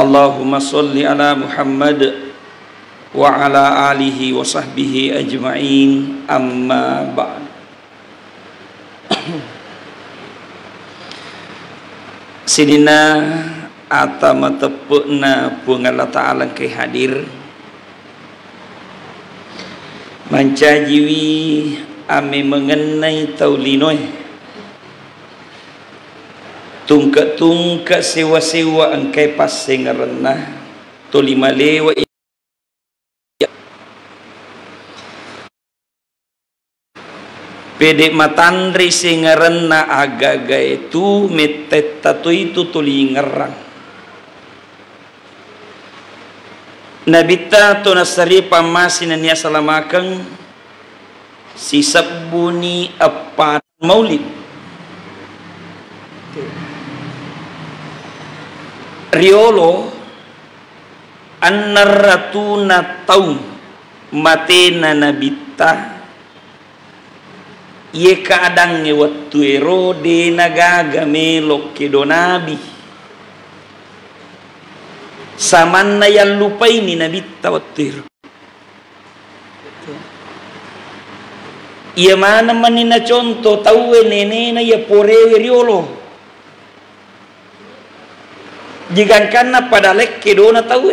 Allahumma sholli ala Muhammad wa ala alihi wa sahbihi ajma'in, amma ba'd. Sidina atama tepukna pung Allah Ta'ala ke hadir mancajiwi ame mengenai taulinoi tungka sewa-sewa angkai paseng renah tolima lewa pedek matandri singarena agaga itu metet tatu itu tuli ngerang nabita to nasari pamasin niya salamakang si sabuni apa maulid riolo annarratuna taum matena nabita ye kaadangnya waktu erode nagaga melok kedo nabi samanna yang lupa ini nabita waktu itu iya mana manina contoh tahu nenena ya porewe riolo jika karena pada lek kedona tahu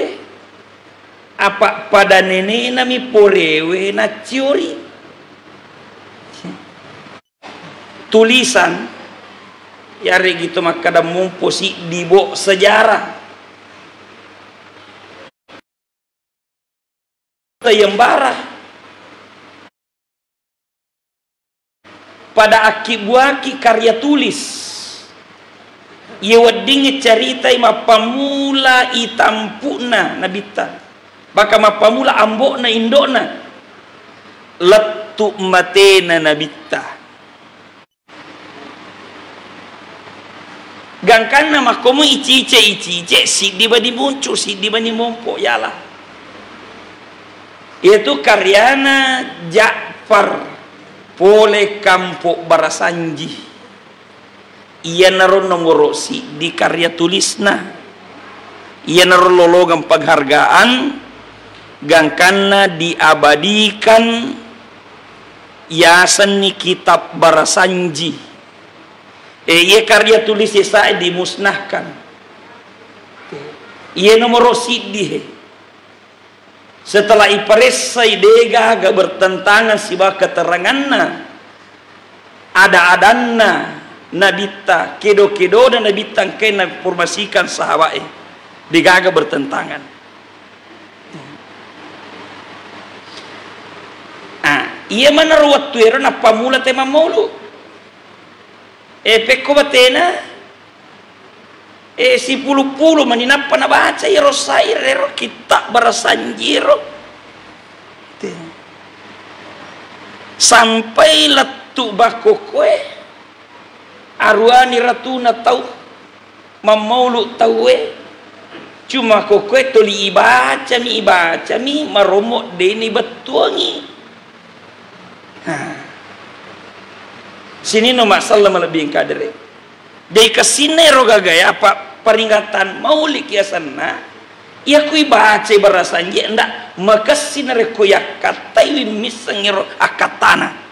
apa pada nenena mi porewe na ciori tulisan ya gitu maka ada mumposi dibo sejarah sayembara pada akibuaki karya tulis ye wadingi cerita ima pamula itampuna nabita baka mapamula ambokna indona letu matena nabita gangkana makomu ici-ice si dibani muncul si dibani mompo yalah itu karyana Ja'far pole kampo barasanji ia naron nomor si di karya tulisna ia naron lologan penghargaan gangkana diabadikan yasan ni kitab barasanji ia karya tulis saya dimusnahkan ia nomor si di setelah ipares saidega agak bertentangan sibah keteranganna ada adanna nabita kedo-kedo dan nabita kena informasikan sahabat digaga bertentangan iya mana ruwat tuero na pamula tema maulu peko batena si pulu-pulu maninapa na baca iro sairero kita barasanjiro sampai letu bako kue arwani ratuna tahu mamaulu tahu cuma kokoe toli ibaca mi maromok deni betuangi sini no masalah melebih kadere dari kesini roga gaya apa peringatan maulid ya sana ya kui baca barasanji ndak makasih nereko ya katai misengiro akatana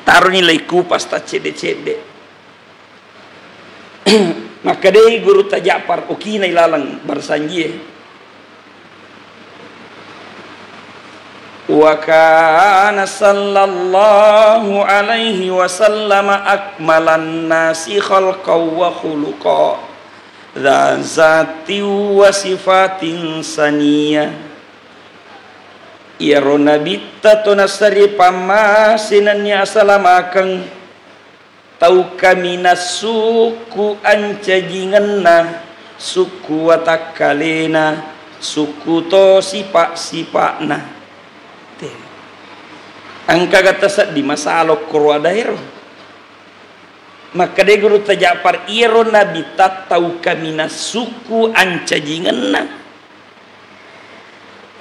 taruh nilai kupas tak cede-cede maka deh guru tajapar okina ilalang barsanji wa kana sallallahu alaihi wasallam akmalan nasi khalqaw wa khuluqa dha zati wa sifatin saniyah ya ronabita to nasari pamasinannya asalamakang tau kami nasuku ancajinganna suku watakalena suku to sipak-sipakna angka kata di masalok kurwadairo maka de guru tajapar iro nabita tau kami nasuku ancajinganna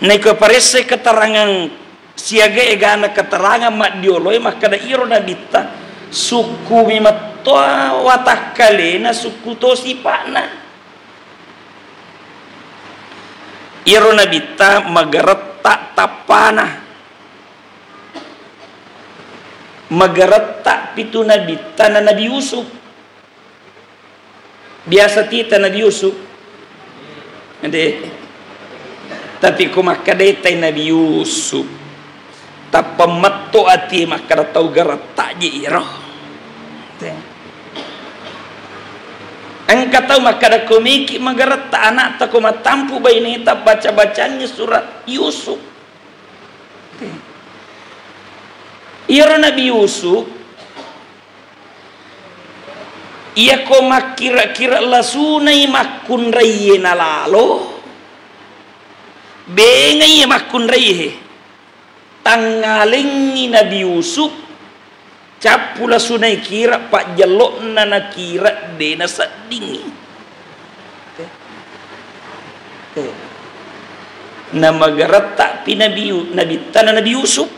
neko parese keterangan siaga egana keterangan mak dioloi maka da iro nabita suku mimat toa watakalena sukuto sipana iro nabita magaretta tapana magaretta pitu nabita na Nabi Yusuf biasa tita Nabi Yusuf ade tapi kumakadetay Nabi Yusuf tapamatto ati makaratau garetta ji iro ang kataw makada kumiki magaretta anak ta kumatampu bainita baca-bacanya surat Yusuf iro Nabi Yusuf iya ko makira-kira lasunay makun rayye na lalo bengay makun rayye tanggaling Nabi Yusuf capu lasunay kira pak jelok na nakira dena sadingi nama garata pi Nabi tanah Nabi Yusuf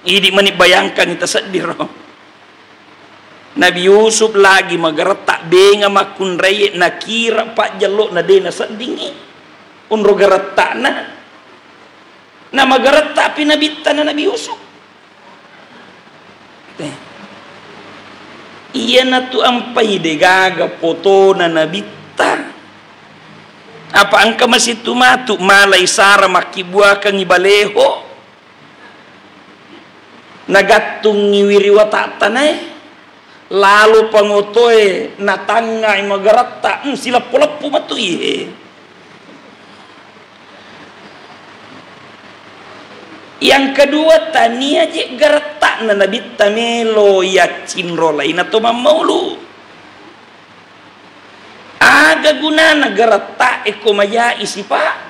ini mani bayangkan kita sedih Nabi Yusuf lagi magarata benga makun reye nakira pak jelok na dena sadingi unro garata na nama garata pi Nabi tanah Nabi Yusuf iya na tu ampai de gaga foto na nabita apa angka masih tumatu malay sara makibua kang ibaleho nagattung ngiwiri watatanay lalu pangotoy natangay magarata sila pulapu matuye yang kedua tania je garata na nabita melo ya cinrolay na to mamaulu aga guna na garata ekomaya isipa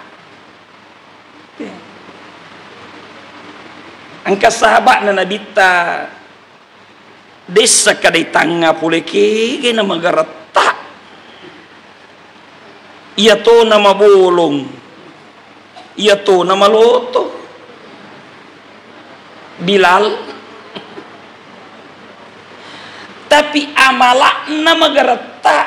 ang kasahabat na nabita desa kaday tanga puleke na magarata iya to na mabolong iya to na maloto Bilal tapi amalak na magarata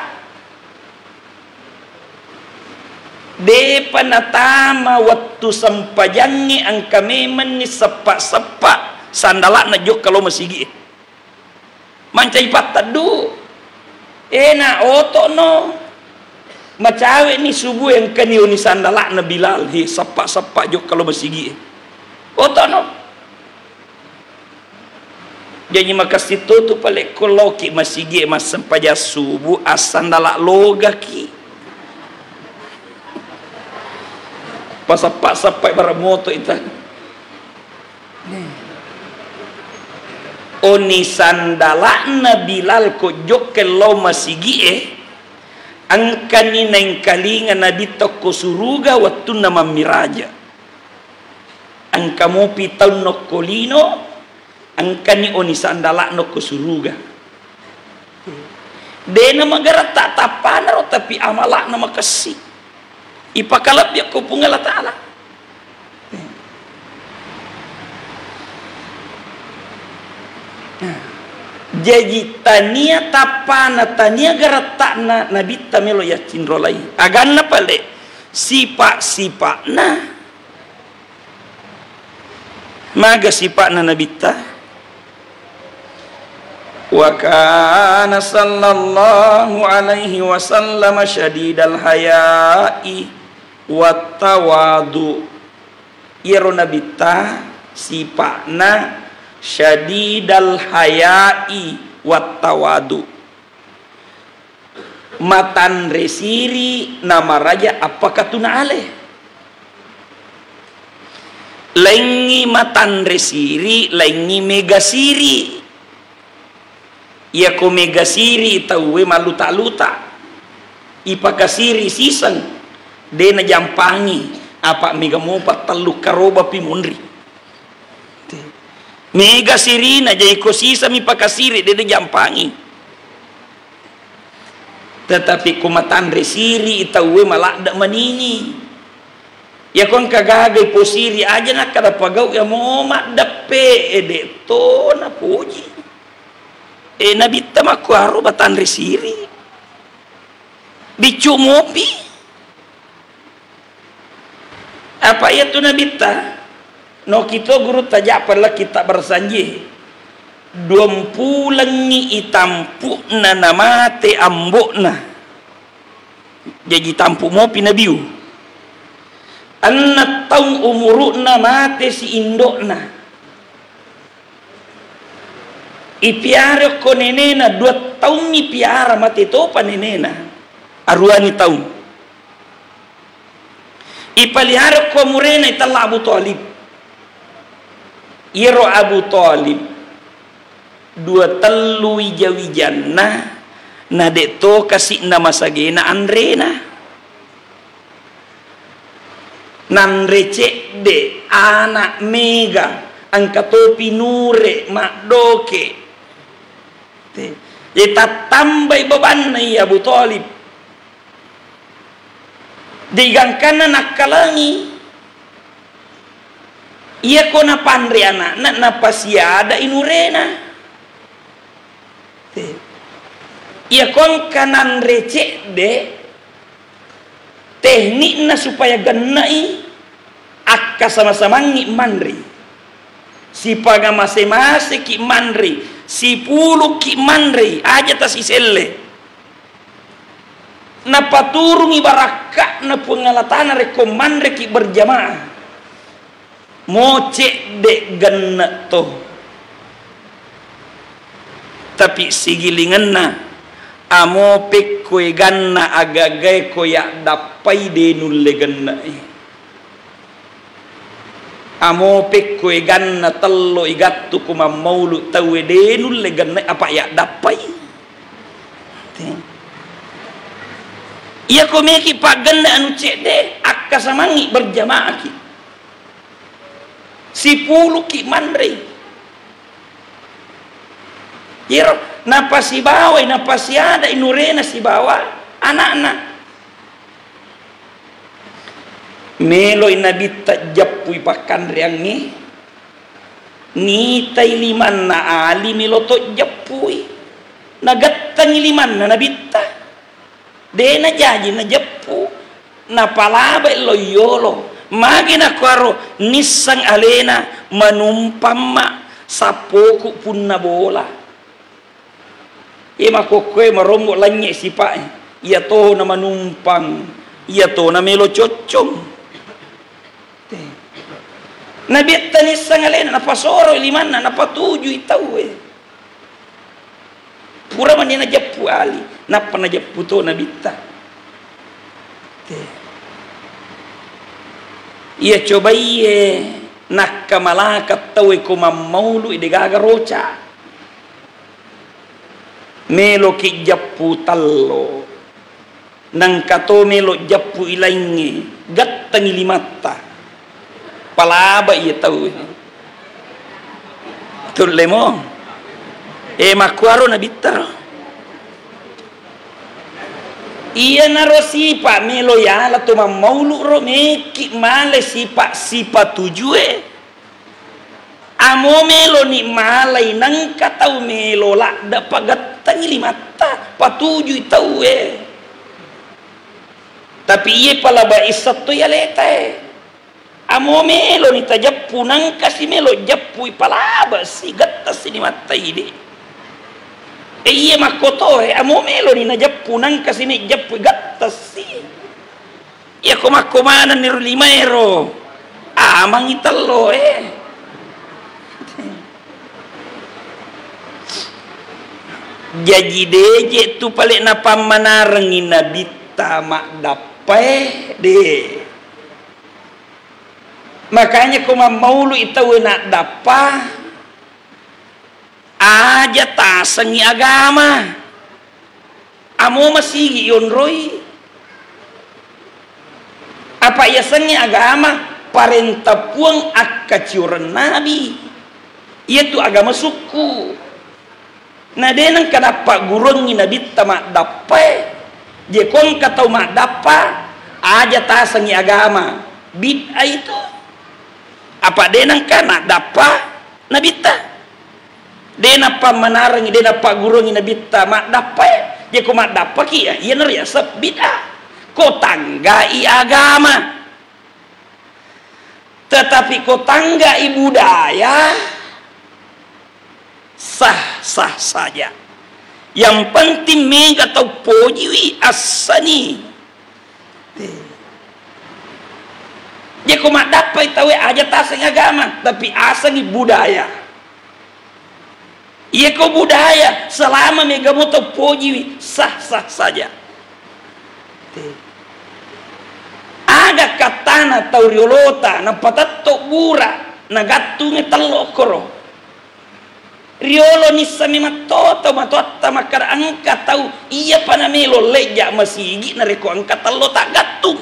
de panatama waktu sampajangi ang kami ni sepak-sepak sandalak na jok kalau masigi mancay patadu na oto no macawe ni subuh yang kaniyo ni sandalak na Bilal hi sepak-sepak jok kalau masigi oto no jadi makasih tu pale koloki masigi mas sempaja subuh asan dalak loga ki pasapak baramoto ita oni sandalak na Bilal ko jok kalau masigi ang kanina yung kalingan na dito ko suruga waktu na mamiraja ang kamu pital no kolino ang kani oni sandalak no kusuruga dena magarata tapana ro tapi amalak na makasi ipakalap ya ko pungala taala jadi tania tapana tania garata na nabita melo ya cinrolai aganna pale sipa na maga sipa na nabita wa kana sallallahu alaihi wasallam syadidal haya'i wat tawadu iro nabita sipana syadidal haya'i wat tawadu matan resiri nama raja apakah tuna ale lengi matan resiri lengi megasiri ya ko megasiri tauwe maluta-luta ipakasiri sisang de na jampangi apa mega mopat telu karoba pimundri megasiri na jay ko sisa mi pakasiri de na jampangi tetapi kumatan resiri tauwe malada manini ya kon kagagay posiri aja na kada pagaw ya mo madape ede to na puji Nabi tamakuaro batan resiri dicumopi apa ya tu Nabi ta no kita guru tajak perlah kita bersanji 20 lengi itampu na namate ambok na jadi tampu mopi nabiu anna taung umuru na mate si indok na ipiara ko nenena 2 tahun ni piara mate topa nenena aruani tahun ipalihara ko murena itala Abu Talib iro Abu Talib 2 telu wijawijana na deto kasih nama sagena andrena nan recek de anak mega angkatopi nure mak doke kita tambah beban ya Abu Talib digangkana nak kalangi iya kona pandri anak na pasiada inurena iya kon kanan recek de teknik na supaya genai akka sama-sama ngi mandri si paga masing-masing ki mandri si puluh ki mandri aja tas iselle na paturungi baraka na pengalatan rekomandre ki berjamaah moce de genna to tapi sigilingan na amo pek koe ganna agagay koya dapai denul le ganna amo pek koe ganna tello igattu kuma maulu tawe denul le ganna apa ya dapai iya ko meki pak ganna anu cede akka samangi berjamaah ki si puluh ki mandri Yero, napa si bawa, napa si ada inurena si bawa anak-anak. Melo inabi tajapui pakan riangi, ni tay liman na ali melo to japui, nagattangi liman na nabita, de na jaji na japu, na palaba loyolo, magi na kwaro nisang alena manumpama sapoku pun na bola. Ima kokoe marombo lanye sipa iya to na manumpang iya to na melo cocong nabi tanis sangalena na pasoro liman na patuju itaw pura man na japu ali na panajapu to nabita iya coba iye nakkamalakat tawe ko mammaulu idegaga roca melo ki jappu tallo nang kato melo jappu ilaingi gattangi limatta palaba iya tau tulle mo makuaro na bittaro iya naro sipa melo ya la to mammaulu ro meki male sipa tujue amo melo ni malai nang katau melo la dapat tangi limata patuju itawe tapi iye palaba isat to ya leta amo melo ni tajappu nang kasi melo jappu palaba si gatta si limata ide iye makoto amo melo ni najappu nang kasi ni jappu gatta si iya komakomanan ni limaero amang itallo jadi deje tu palik na pamanarengi nabita mak dapai de makanya ko maulu itawe nak dapa aja tasengi agama amo masigi yonroi apa ya sengi agama parenta puang akaciuran nabi itu agama suku na denang kadapa gurungi nabi tamak dapai je kon katau mak dapa aja tasengi agama bid'ah itu apa denang kana dapa nabi ta dena pa manarang dena pa gurungi na bitta mak dapat ya ko mak dapat ki ya ner ya sep bid'ah ko tanggai agama. Tetapi ko tanggai budaya sah-sah saja. Yang penting mega tau pojiwi asani. Dia ko mak dapat tahu aja taseng agama, tapi asani budaya. Iya ko budaya selama mega mo tau pojiwi sah-sah saja. Ada katana tau riolota na patato bura na gattunge tallokoro riolo nissa mi matota makar angka tau iya panamelo leja masigi na reko angka tallota gattung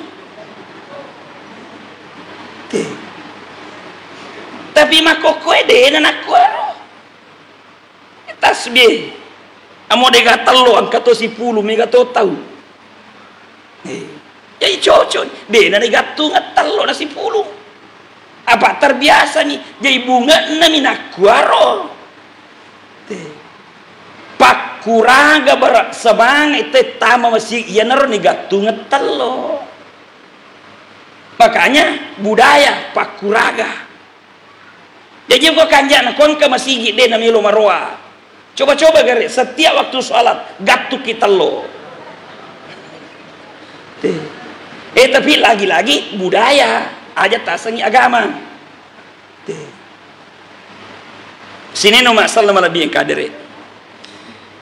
tapi makoko ede na nakwaro tasbih amo de gatallo angka to 10 mega to tau jadi cocok deh nani gattu ngatalo nasi puluh apa terbiasa nih jadi bunga nami nakuaro pak kuraga berak semangat tetama masih iya nero nih gattu ngatalo makanya budaya pak kuraga jadi kok kanjana konka masih deh nami lo marwa coba-coba gare setiap waktu sholat gattu kita lo tapi lagi-lagi budaya aja tasangi agama. Sini no masalah lebih yang kadere.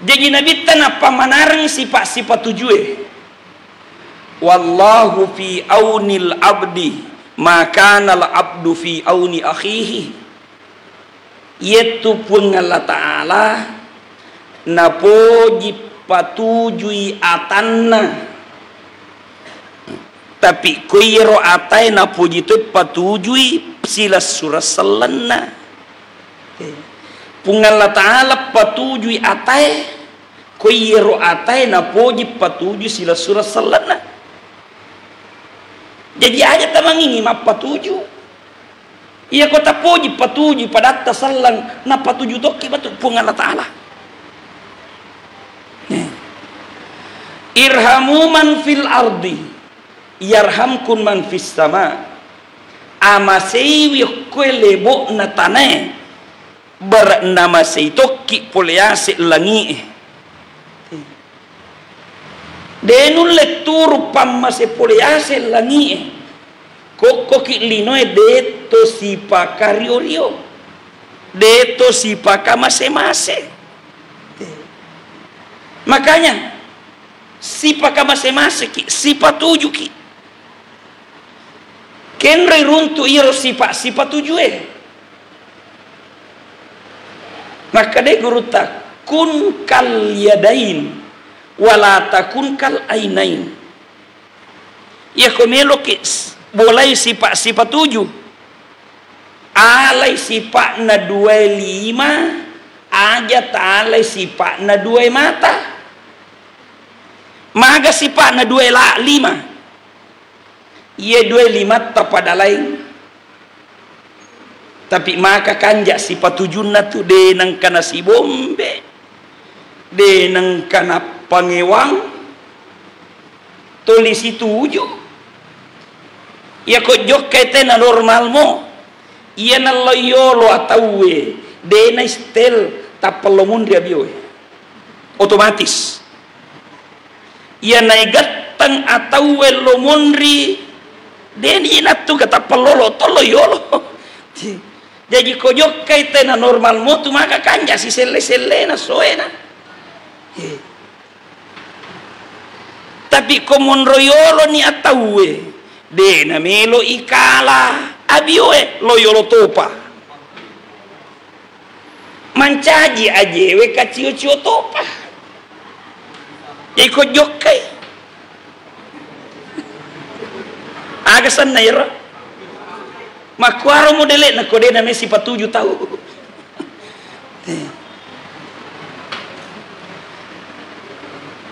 Jadi nabi tanah pamanarang sifat-sifat tujuh. Wallahu fi aunil abdi maka nal abdu fi auni akhihi. Yaitu pun Allah Ta'ala napoji patujui atanna. Tapi kuiro atai na puji tu patujui sila surah selena pungalla ta'ala patujui atai kuiro atai na puji patujui sila surah selena jadi aja tamang ini map patuju iya kota puji patuju pada atas selang na patuju toki batu pungalla ta'ala irhamu man fil ardi yarhamkun man fis sama amasei lebo na tanai bernama seitoki polease langi denun leturu pamase polease langi koko ki linoe deto sipa kariorio deto sipa kamase-mase makanya sipa kamase-mase ki sipa tuju ki kenre runtu iro sipa tuju maka de guru tak kun kal yadain wala takun kal ainain ya komelo ki boleh sipa tuju alai sipa na 25 aja talai sipa na 2 mata maga sipa na 25 ia 25 tapada lain tapi maka kanja sifat tujunna tu denang kana si bombe denang kana pangewang tulisi tuju ia ko jokkete na normal mo ia na loyolo atawe dena stel tapalomun dia bioe otomatis ia naigatang atawe lomonri deni natu kata pelolo tolo yolo jadi kojok kaitena normal mo tu maka kanja si sele na soena tapi komon royolo ni atawe dena melo ikala abioe loyolo topa mancaji ajewe kacio topa jadi kojok kai agasan na ira makwaro modele na kode na mesi patuju tahu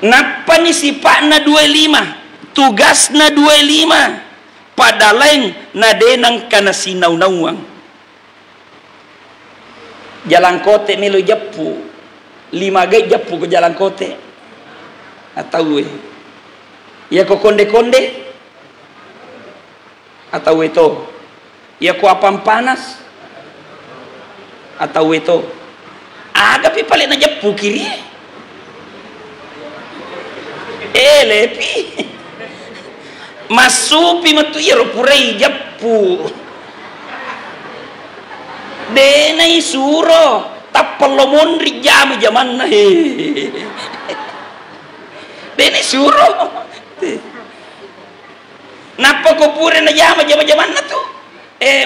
napa ni sipak na 25 tugas na 25 pada lain na denang kana sinaw-nawang jalan kote melu japu 5 gay japu ke jalan kote atau ya ko konde-konde atau itu ya ko apam panas atau itu aga pi paling na japu kiri lepi masupi matu iro purai japu denai suro tapalomon rijami zaman na denai suro napa ko pure na zaman na tu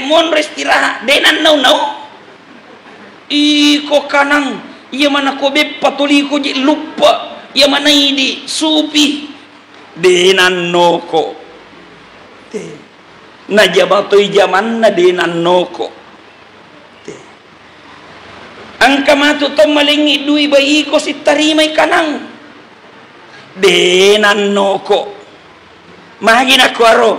mon istirahat denan nau iko kanang iya mana ko be patuli ko ji lupa iya mana ini supi denan noko na jabatoi zaman na denan noko angka matu to malingi dui bayi ko si tarimay kanang denan noko mahina ko aro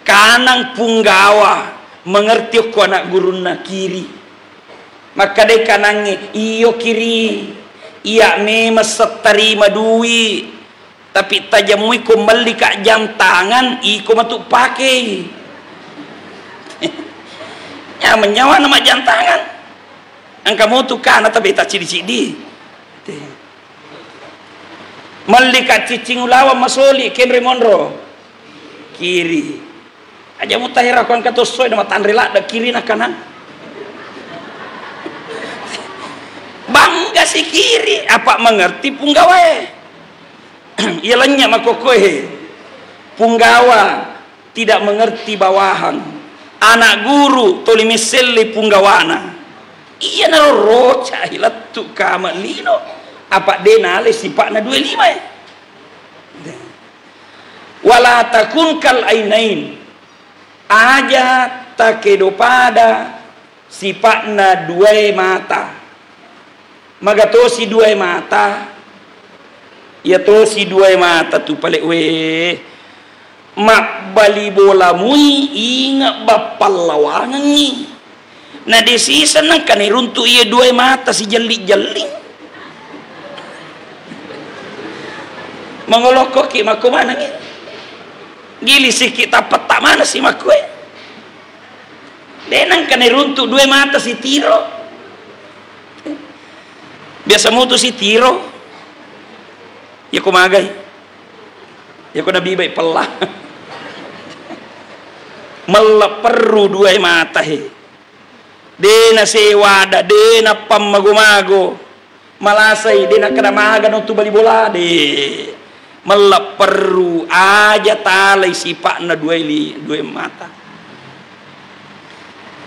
kanang punggawa mengerti ko anak gurun na kiri maka de kanangi iyo kiri iya memes tarima dui tapi tajamui kembali ka jam tangan iko matu pakai ya menyawa nama jam tangan angka mau tu kana tapi tak cidi-cidi malika cicing ulawa masoli kenre monro kiri aja mutahira kon kato soy nama tanrela da kiri na kanan bangga si kiri apa mengerti punggawae ialanya makokohe punggawa tidak mengerti bawahan anak guru toli miseli punggawana iya na roca hilatu kama lino apa denale sipakna 25 wala takun kal ainain aja takedo pada sipakna 2 mata magatosi 2 mata ya to si 2 mata tu pale we mak bali bola mui inga bapal lawangan ni na di season nang kaniruntu iya 2 mata si jeli-jeli mangolokok ki mako mana ni gili si kita petak mana si makwe denang kaniruntu 2 mata si tiro biasa mutu si tiro ya ko magay ya ko nabibay pala malaperru 2 mata dena sewada dena pamagumago malasay dena kadamaga no tu bali bola de malaperru aja talay sipakna 2 mata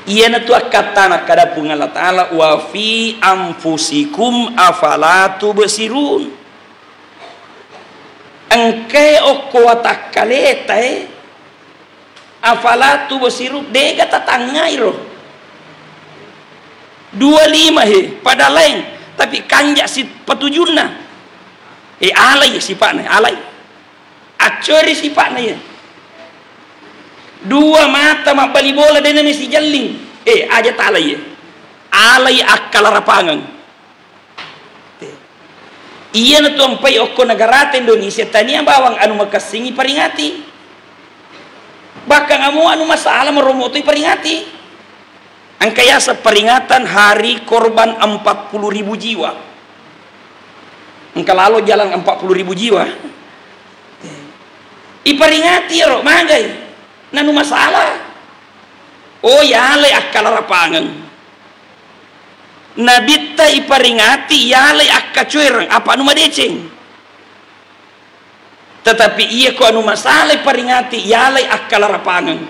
iya na tu akatana kada pungala taala wa fi anfusikum afala tubsirun angke oko watakaleta afala tubsiru dega tatangai ro 25 pada lain tapi kanjak si patujuna alay sipakna alay acori sipakna ya 2 mata mabali bola dena mesi jalling aja talay alay akal rapangan iya na tumpay oko nagarata Indonesia tania bawang anu makasingi peringati baka ngamu anu masalah meromotoy peringati ang kaya sa peringatan hari korban 40.000 jiwa ang kalalo jalan 40.000 jiwa iperingati ro magay nanu masalah yale akal rapangan nabita iparingati yalay akacuerang apa anu madeceng tetapi iya ko anu masalah iparingati yalay akkalarapangan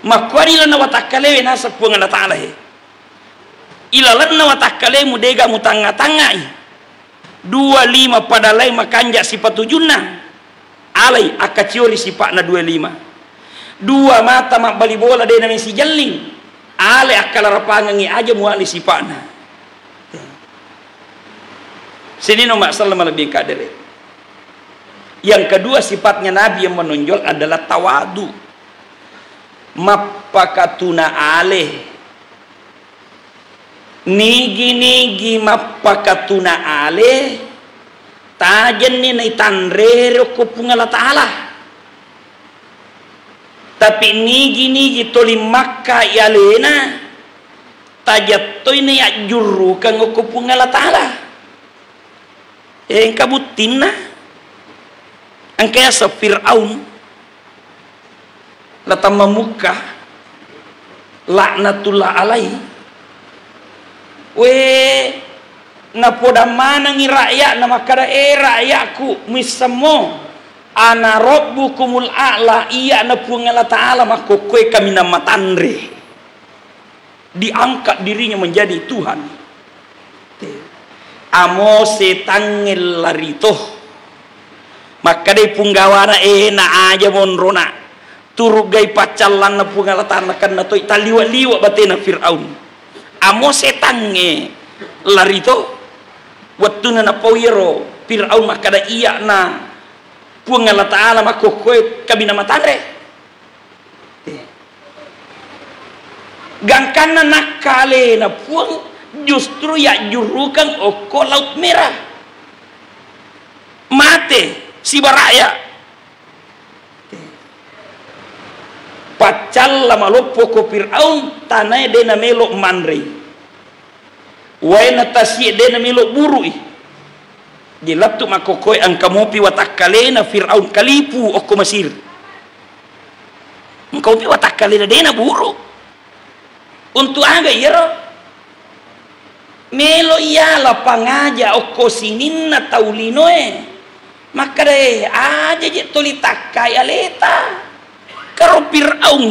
makwani na watakalewe nasa puangan ta'ala ilalan na watakale mudega mutanga-tangai 25 padalay makanja si patujunna alay akaciori si pakna 25 2 mata makbali bola dena si jalling ale akal rapangan ngi aja muali sipana sini no masalah lebih kadere yang kedua sifatnya Nabi yang menonjol adalah tawadu mapakatuna aleh nigi mapakatuna ale tajan ni na itanrero ko pungala ta'ala, tapi nigi toli makka yalena tajatoy na yajuru kang ko pungala ta'ala kabutin na ang kaya sa Fir'aun latang mamuka laknatullah alai napodamanang rakyat na makada rakyatku misamo ana rabbukumul a'la iya na pungala ta'ala makokoy kami na matandre, diangkat dirinya menjadi Tuhan. Amo setangil larito maka day punggawana na aja monrona turugai pacalan na pungala ta'ala kan na to italiwa-liwa batin na Fir'aun. Amo setange larito waktu na napawiro Fir'aun makada iya na pungala ta'ala makokoy kami na matandre, gangkan na nakale na puang justru ya jurukan oko laut merah mate si baraya pacal lama lopo ko Fir'aun tanay de na melok manre way natasi de na melok burui gilatu makokoy ang kamopi watakale na Fir'aun kalipu oko Mesir, ang kamopi watakale na de na buru untuk aga yero melo yala pangaja oko sinin na taulino maka deh aja je toli takai aleta karo Fir'aun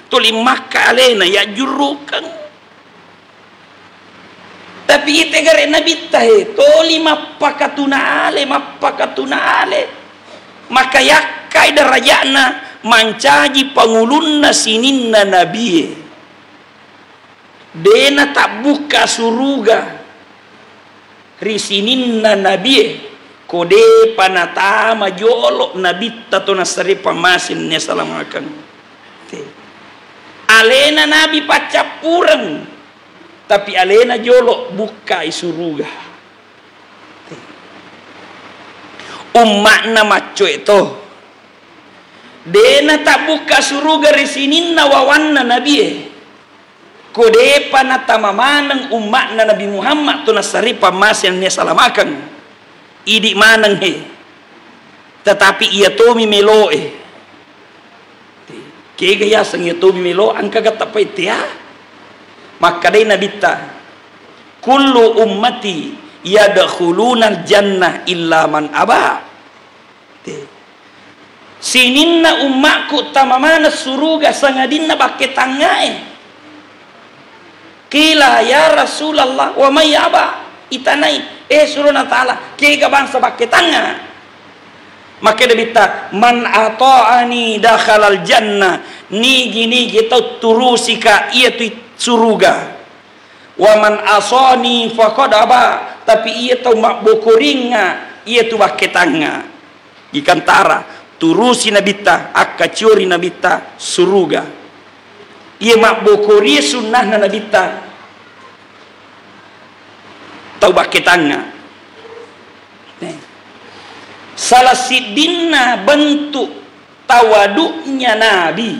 toli maka alena ya jurukan, tapi ite gare nabita toli mapakatuna ale maka yakai darajana mancaji pangulunna sininna nabiye dena tak buka suruga risininna nabiye kode panatama jolo nabita to nasari pamasin ne salamakan alena nabi pacapurang tapi alena jolo buka isuruga ummakna maco itu dena tak buka suruga risininna wawanna nabiye kode panatama manang umakna Nabi Muhammad tu nasari pamasin ne salamakan idi manang tetapi ia tomi melo kega ya sang ia tomi melo angka gata paitia maka dai nabita kullu ummati yadkhuluna jannah illa man aba sininna ummakku tamamana suruga sangadinna bakke tangae kila ya Rasulullah wa may aba itanai suruna ta'ala kega bangsa bakke tanga maka debita man ata'ani dakhalal jannah nigi tau turusika ia tu suruga wa man asani faqad aba tapi ia tau makbokoringa ia tu bakke tanga dikantara turusi nabita akacuri nabita suruga ia makbokori sunnah na nabita tau bakke tanga salah sidinna bentuk tawaduknya Nabi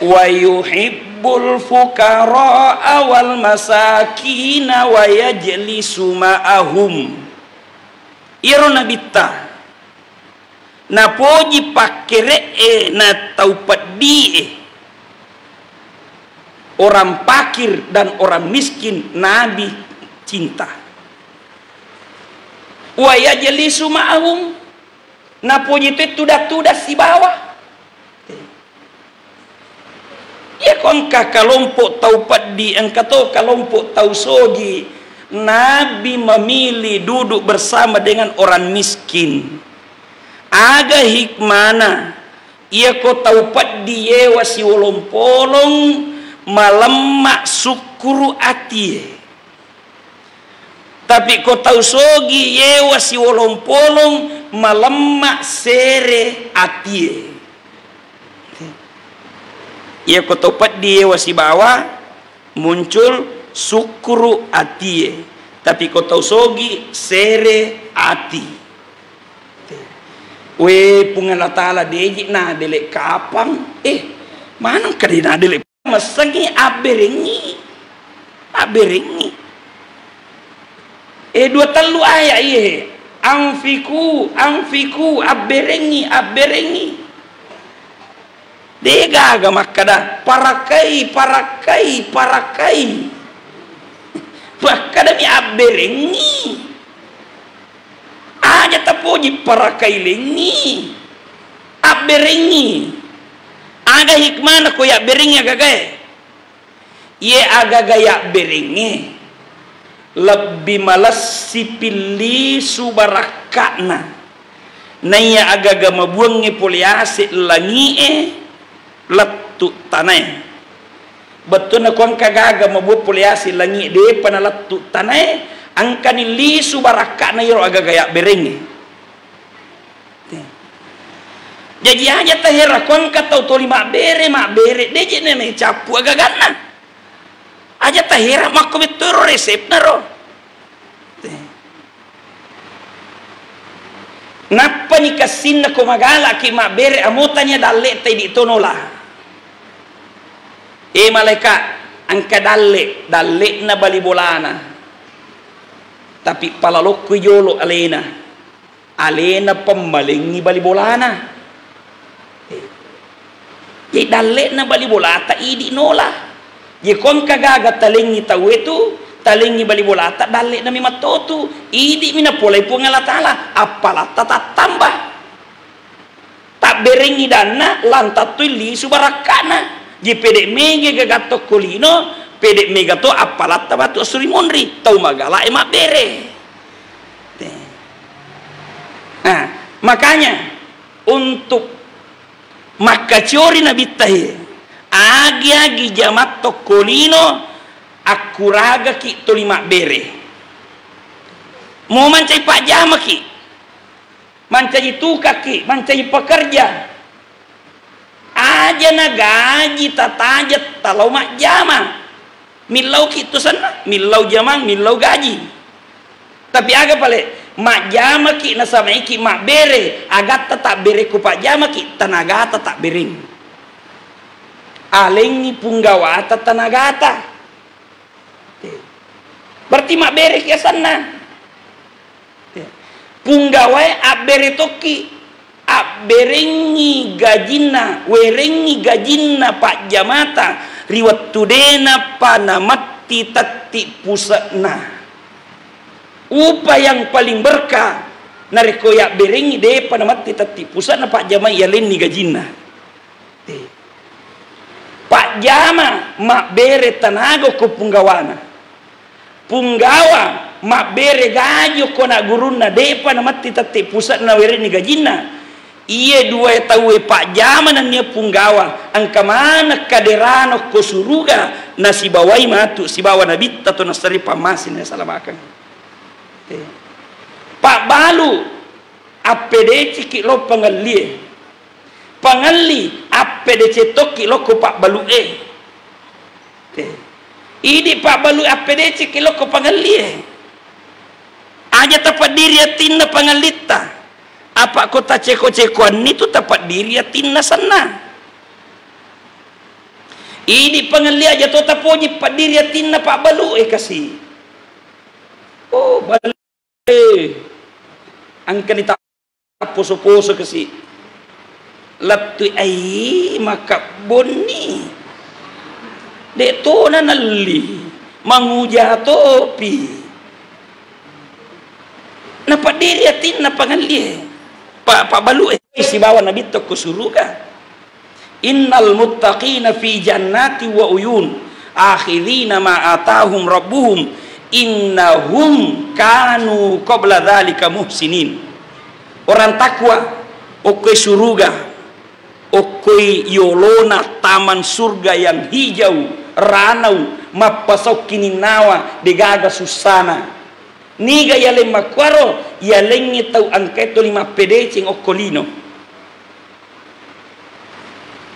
wa yuhibbul fuqara wal masakina wa yajlisu ma'ahum iro nabita na poji pakere na taupadi orang pakir dan orang miskin Nabi cinta wa yajlisu ma'ahum na poji itu tudah si bawah ya kongka kalompok taupadi engkato kalompok tausogi Nabi memilih duduk bersama dengan orang miskin aga hikmana ia ko taupat die wasi wolong-polong malemak sukuru ati tapi ko tau sogi ye wasi wolong-polong malemak sere ati ia ko taupat die wasi bawa muncul sukru atie, tapi kau tahu sogi sere ati. We pungal taala deji na delek kapang mana kadina delek masangi aberengi dua telu ayat anfiku aberengi dega aga makada parakai makada mi aberengi aja tapoji parakai lengi aberengi aga hikmana ko ya berengi aga gae ye aga gaya berengi lebih malas sipili subarakana naya aga mabuangi poliasi langi lattu tanai betul na kuang kagaga mabuat poliasi langi de panalattu tanai angkani li subarakana yoro aga gaya berengi jadi aja tahera kuang katau toli mak bere deje neme capu aga gana aja tahera mako betul resep naro napa ni kasin na kumagala ki mak bere amutanya dalle tay di tonola malaikat angka dalle na balibolana tapi palalok yolo alena pembalingi balibolana ye dalle na balibolata idi nola ye kon kagaga talingi tahu itu talingi balibolata dalle na mimatotu idi mina polai pungala tala apalata tambah tak berengi dana lantatui li subarakana je pedek mege gagato kolino pedek mega to apalata batu suri monri tau magala emak bere makanya untuk makacori nabi tahi agi jamat to kolino akuraga ki to lima bere mau mancai pak jama ki mancai tukak ki mancai pekerja aja na gaji tatajat talau mak jama milau kitu sana milau jamang milau gaji tapi aga pale mak jama ki nasama iki mak bere agat tak bere ku pak jama ki tanagata tak bering alengi punggawata tanagata berarti mak bere ki sana punggawai abere toki berengi gajina werengi gajina pak jamata riwat tudena panamati tati pusatna upah yang paling berkah narikoyak berengi de panamati tati pusatna pak jama yaleni gajina pak jama mak bere tanago ko punggawana punggawa mak bere gajo ko na guruna de panamati tati pusatna wereni gajina iya dua tahu pak jama dan nia punggawa angka mana kaderano ko suruga nasi bawai matu si bawa nabi tato nasari pamasin ya salam akan pak balu APDC ki lo pangali APDC toki lo ko pak balu ini pak balu APDC ki lo ko pangali aja tepat diri tinda pangalita apa kota ceko-cekoan itu tepat diri ya tinna sana ini pengali aja to tapoji pak diri ya tinna pak balu kasih balu angka ni tak poso-poso kasih latu ai maka boni dek to na nali manguja topi napa diri ya tinna pengali pak balu si bawa nabi to kusuruga innal muttaqina fi jannati wa uyun akhirina ma atahum rabbuhum innahum kanu qabla dzalika muhsinin orang takwa okoi suruga okoi yolona taman surga yang hijau ranau mapasokkininawa degaga susana niga yale makwaro yalengi tau angketo lima pedecing okkolino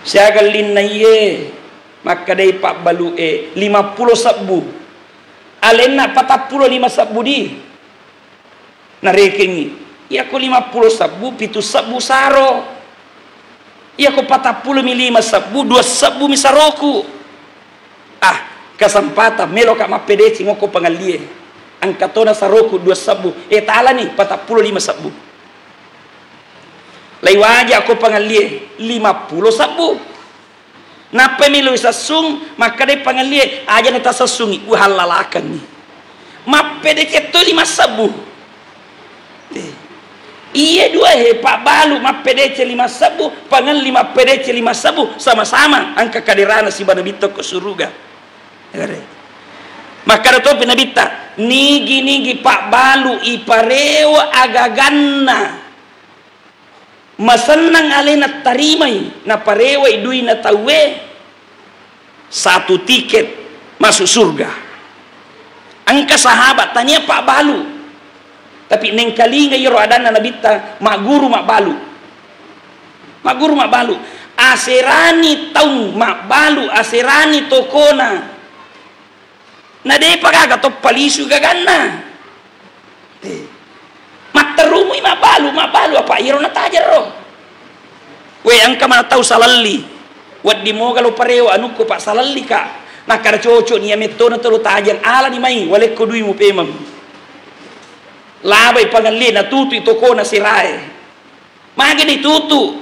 siagalin na ye maka dari Pak Balu 50 sabu alena 45 sabu di narekengi iya ko 50 sabu pitu sabu saro iya ko 45 sabu 2 sabu misaroku kesempatan melo kak mapedeci ngoko pangalie angkatona saroku 2 sabu tala nih 45 sabu lai wajah aku pangalie 50 sabu napa milo sasung maka dai pangalie aja neta sasungi halalakan nih mapedeci to 5 sabu iya 2 Pak Balu mapedeci 5 sabu pangan 5 pedeci 5 sabu sama-sama angka kaderana si banabito ke suruga. Maka itu penabita nigi Pak Balu iparewa agaganna masenang alena tarimai na parewa idui na tawe 1 tiket masuk surga angka sahabat tanya Pak Balu tapi neng kalinga yoro adana nabita mak guru mak balu aserani taung mak balu aserani tokona na de pagaga to palisu gaganna materumui mabalu apa iro na tajaro we angka mana tahu salalli wad di mo galo pareo anu ko pak salalli ka maka coco ni metona tolo tajan ala ni mai wale ko dui mo pemam labai pangalli na tutu ito ko na sirae magi ni tutu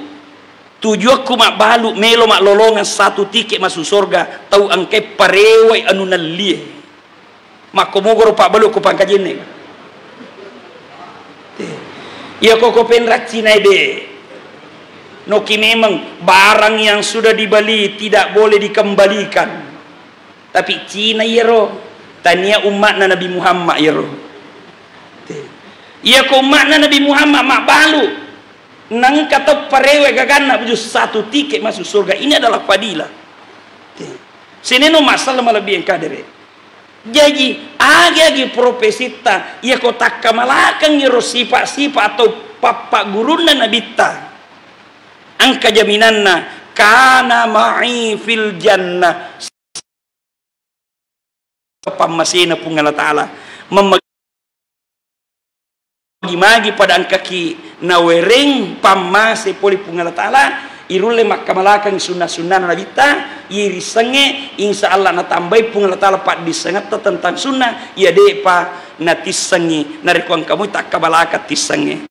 tujuanku mak balu melo mak lolongan 1 tiket masuk surga tahu angke parewai anu nalie mak komogoro Pak Balu ko pangkajine ya koko penrak Cina de noki memang barang yang sudah dibeli tidak boleh dikembalikan tapi Cina yero tania umatna Nabi Muhammad yero ya ko umatna Nabi Muhammad mak balu nang kata parewe gagana buju 1 tiket masuk surga ini adalah fadilah sineno masalah lebih yang kadere jadi agi profesita ia kota kamalakan ngiro sifat atau papa guruna nabita angka jaminanna kana ma'i fil jannah pamasina pungala ta'ala magi pada angkaki nawereng pamase poli pungala ta'ala irule makamalakan sunnah-sunnah nabita iri senge insyaallah na tambai pungala ta'ala pak disengat tentang sunnah ya de pa natis sengi narikuang kamu tak kabalakat tisenge